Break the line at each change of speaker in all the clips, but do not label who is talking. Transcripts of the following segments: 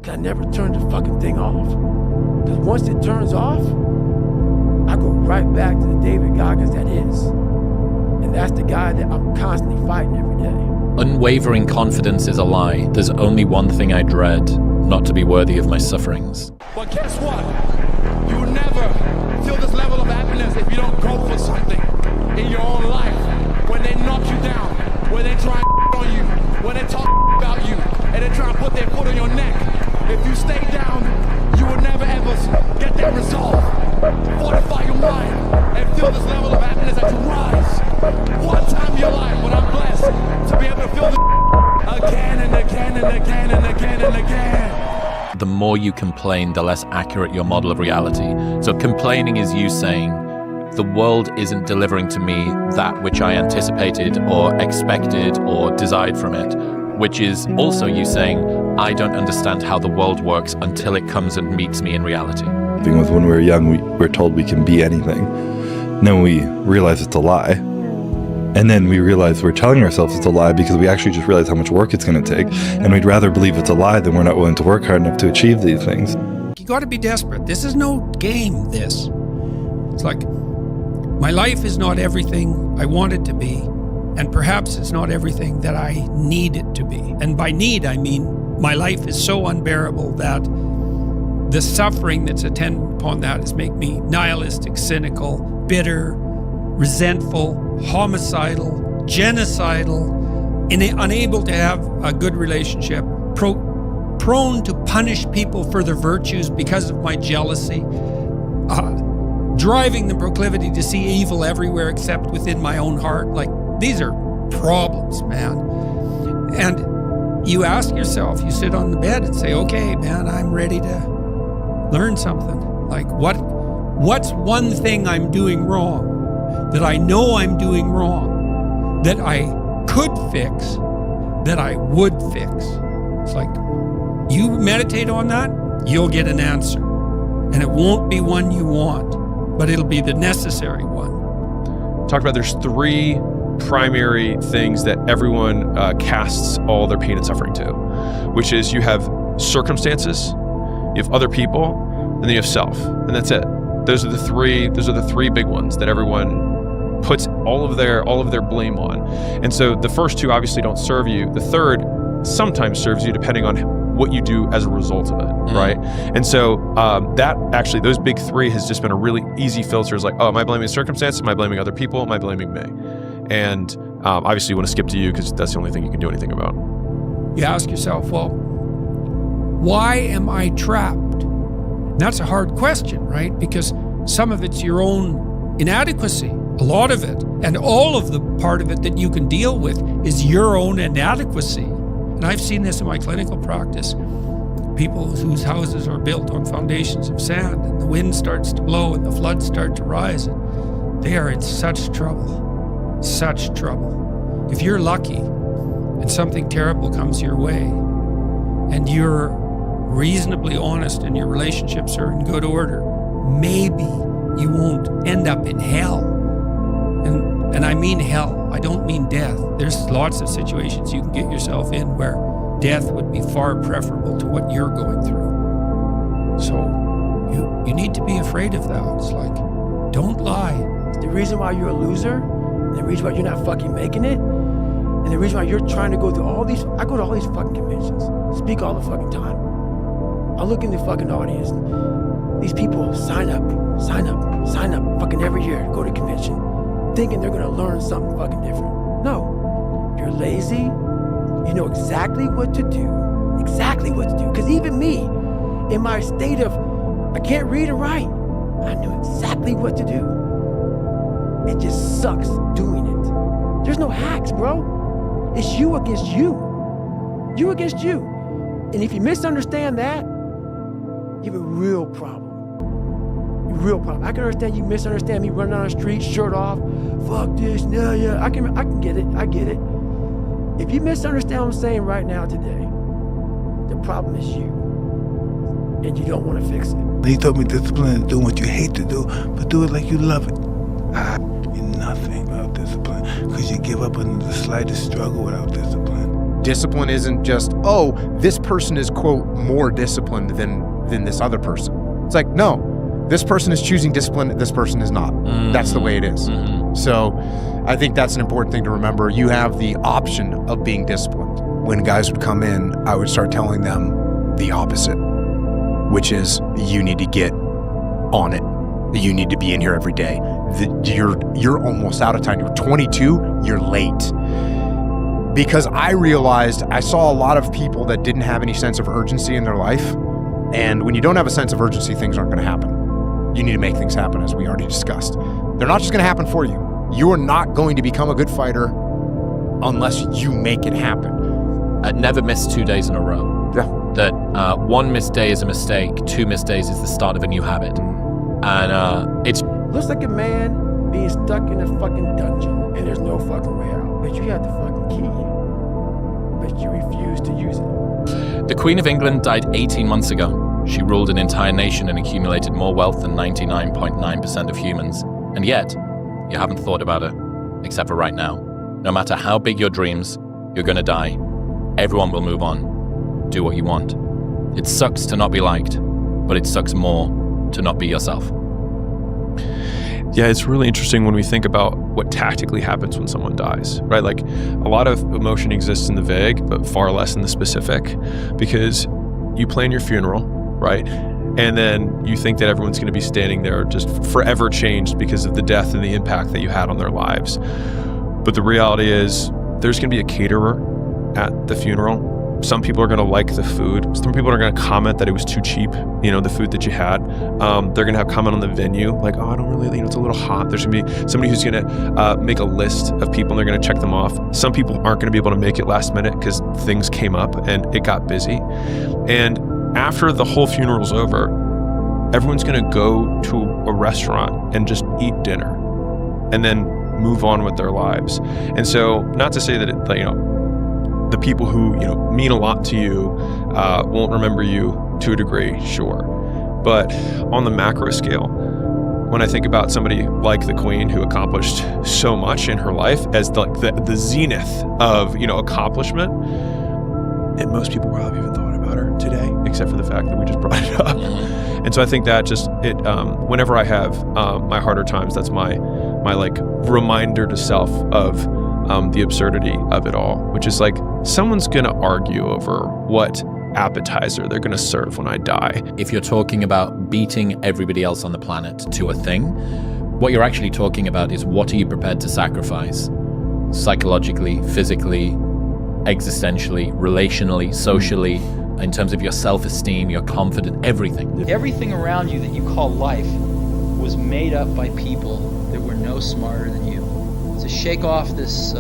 I never turn the fucking thing off. Because once it turns off, I go right back to the David Goggins that is. And that's the guy that I'm constantly fighting every day.
Unwavering confidence is a lie. There's only one thing I dread, not to be worthy of my sufferings.
But guess what? You will never feel this level of happiness if you don't go for something in your own life. When they knock you down, when they try on you, when they talk about you, and they try to put their foot on your neck. If you stay down, you will never ever get that resolve. Fortify your mind and feel this level of happiness as you rise. One time in your life, when I'm blessed to be able to feel this again and again and again and again and again.
The more you complain, the less accurate your model of reality. So complaining is you saying, the world isn't delivering to me that which I anticipated or expected or desired from it, which is also you saying, I don't understand how the world works until it comes and meets me in reality.
The thing was, when we were young, we're told we can be anything. Then we realize it's a lie. And then we realize we're telling ourselves it's a lie because we actually just realize how much work it's going to take. And we'd rather believe it's a lie than we're not willing to work hard enough to achieve these things.
You got to be desperate. This is no game, this. It's like, my life is not everything I want it to be, and perhaps it's not everything that I need it to be. And by need, I mean my life is so unbearable that the suffering that's attendant upon that is make me nihilistic, cynical, bitter, resentful, homicidal, genocidal, unable to have a good relationship, prone to punish people for their virtues because of my jealousy, driving the proclivity to see evil everywhere except within my own heart. Like, these are problems, man. And you ask yourself, you sit on the bed and say, okay, man, I'm ready to learn something. Like, what's one thing I'm doing wrong that I know I'm doing wrong, that I could fix, that I would fix? It's like, you meditate on that, you'll get an answer. And it won't be one you want, but it'll be the necessary one.
Talked about there's three primary things that everyone casts all their pain and suffering to, which is you have circumstances, you have other people, and then you have self, and that's it. Those are the three big ones that everyone puts all of their blame on. And so the first two obviously don't serve you. The third sometimes serves you depending on what you do as a result of it, right? And so that actually, those big three has just been a really easy filter. It's like, oh, am I blaming circumstances? Am I blaming other people? Am I blaming me? And obviously you want to skip to you because that's the only thing you can do anything about.
You ask yourself, well, why am I trapped? And that's a hard question, right? Because some of it's your own inadequacy, a lot of it, and all of the part of it that you can deal with is your own inadequacy. And I've seen this in my clinical practice. People whose houses are built on foundations of sand, and the wind starts to blow and the floods start to rise, and they are in such trouble. Such trouble. If you're lucky and something terrible comes your way and you're reasonably honest and your relationships are in good order, maybe you won't end up in hell. And I mean hell, I don't mean death. There's lots of situations you can get yourself in where death would be far preferable to what you're going through. So you need to be afraid of that. It's like, don't lie.
The reason why you're a loser, and the reason why you're not fucking making it, and the reason why you're trying to go through all these, I go to all these fucking conventions, speak all the fucking time. I look in the fucking audience, these people sign up, fucking every year to go to convention, thinking they're gonna learn something fucking different. No, you're lazy, you know exactly what to do, because even me, in my state of, I can't read and write, I knew exactly what to do. It just sucks doing it. There's no hacks, bro. It's you against you. You against you. And if you misunderstand that, you have a real problem. A real problem. I can understand you misunderstand me running down the street, shirt off, fuck this, yeah. I can get it, I get it. If you misunderstand what I'm saying right now today, the problem is you. And you don't want to fix it.
He told me discipline is doing what you hate to do, but do it like you love it. You're nothing without discipline, because you give up under the slightest struggle without discipline.
Discipline isn't just, oh, this person is, quote, more disciplined than this other person. It's like, no, this person is choosing discipline, this person is not. That's the way it is. So I think that's an important thing to remember. You have the option of being disciplined.
When guys would come in, I would start telling them the opposite, which is you need to get on it. You need to be in here every day. You're almost out of time. You're 22, you're late. Because I realized I saw a lot of people that didn't have any sense of urgency in their life. And when you don't have a sense of urgency, things aren't going to happen. You need to make things happen, as we already discussed. They're not just going to happen for you. You are not going to become a good fighter unless you make it happen.
Never miss 2 days in a row.
Yeah.
That one missed day is a mistake, 2 missed days is the start of a new habit. And it's
Looks like a man being stuck in a fucking dungeon and there's no fucking way out. But you have the fucking key. But you refuse to use it.
The Queen of England died 18 months ago. She ruled an entire nation and accumulated more wealth than 99.9% of humans. And yet, you haven't thought about her, except for right now. No matter how big your dreams, you're gonna die. Everyone will move on. Do what you want. It sucks to not be liked, but it sucks more to not be yourself.
Yeah, it's really interesting when we think about what tactically happens when someone dies, right? Like a lot of emotion exists in the vague, but far less in the specific, because you plan your funeral, right? And then you think that everyone's going to be standing there just forever changed because of the death and the impact that you had on their lives. But the reality is there's going to be a caterer at the funeral. Some people are going to like the food. Some people are going to comment that it was too cheap, the food that you had. They're going to have comment on the venue, like, oh, I don't really, it's a little hot. There's going to be somebody who's going to make a list of people and they're going to check them off. Some people aren't going to be able to make it last minute because things came up and it got busy. And after the whole funeral's over, everyone's going to go to a restaurant and just eat dinner and then move on with their lives. And so, not to say that the people who mean a lot to you won't remember you to a degree, sure. But on the macro scale, when I think about somebody like the Queen who accomplished so much in her life as the zenith of accomplishment, and most people probably haven't thought about her today, except for the fact that we just brought it up. And so I think that whenever I have my harder times, that's my reminder to self of the absurdity of it all, which is like someone's going to argue over what appetizer they're going to serve when I die.
If you're talking about beating everybody else on the planet to a thing, what you're actually talking about is what are you prepared to sacrifice psychologically, physically, existentially, relationally, socially, in terms of your self-esteem, your confidence, everything.
Everything around you that you call life was made up by people that were no smarter than you. To shake off this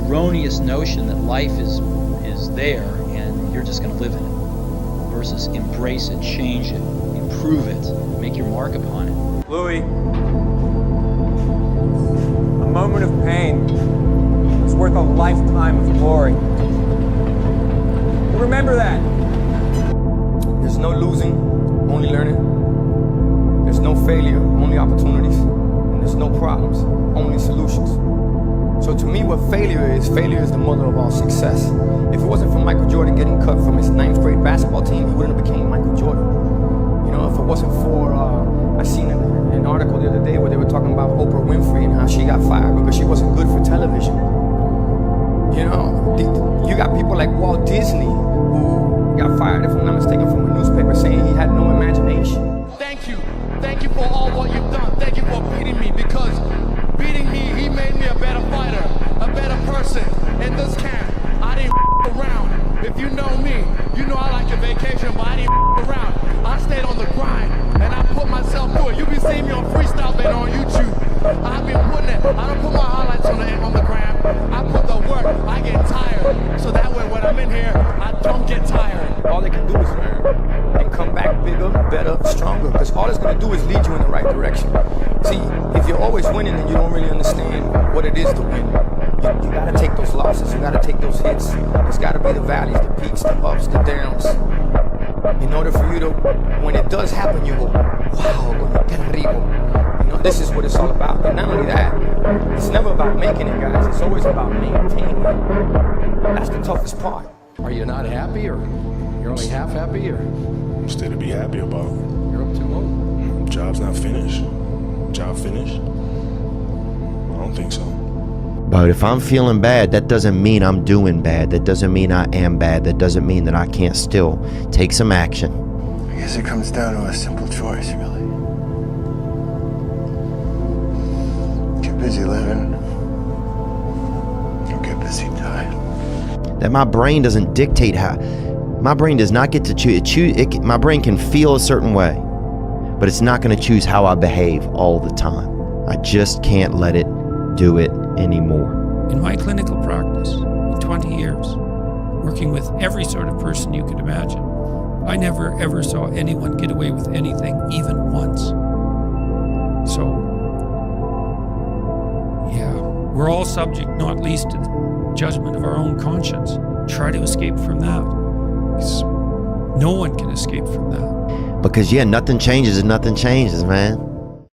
erroneous notion that life is there and you're just going to live in it, versus embrace it, change it, improve it, make your mark upon it.
Louis, a moment of pain is worth a lifetime of glory. Remember that.
There's no losing, only learning. There's no failure, only opportunities. And there's no problems, only solutions. So to me, what failure is the mother of all success. If it wasn't for Michael Jordan getting cut from his 9th grade basketball team, he wouldn't have become Michael Jordan. If it wasn't for, I seen an article the other day where they were talking about Oprah Winfrey and how she got fired because she wasn't good for television. You got people like Walt Disney who got fired, if I'm not mistaken, from a newspaper saying he had no imagination.
Thank you for all what you've done. Thank you for beating me, because beating me, he made me a better fighter, a better person. In this camp, I didn't around. If you know me, you know I like a vacation, but I didn't around. I stayed on the grind, and I put myself through it. You be seeing me on Freestyle Band on YouTube. I've been putting it. I don't put my highlights on the gram. I put the work. I get tired, so that way when I'm in here, I don't get tired.
All they can do is learn and come back bigger, better, stronger, because all it's going to do is lead you in the right direction. See, if you're always winning and you don't really understand what it is to win, you got to take those losses, you got to take those hits. There's got to be the valleys, the peaks, the ups, the downs. In order for you to, when it does happen, you go, wow, terrible. This is what it's all about. And not only that, it's never about making it, guys. It's always about maintaining it. That's the toughest part.
Are you not happy, or you're only half happy, or
Still to be happy about.
you're up too low?
Job's not finished. Job finished? I don't think so.
But if I'm feeling bad, that doesn't mean I'm doing bad. That doesn't mean I am bad. That doesn't mean that I can't still take some action.
I guess it comes down to a simple choice, really. Get busy living, or get busy dying.
That my brain doesn't dictate how. My brain does not get to choose. My brain can feel a certain way, but it's not going to choose how I behave all the time. I just can't let it do it anymore.
In my clinical practice, in 20 years, working with every sort of person you could imagine, I never ever saw anyone get away with anything even once. So, yeah, we're all subject, not least to the judgment of our own conscience. Try to escape from that. 'Cause no one can escape from that.
Because yeah, nothing changes and nothing changes, man.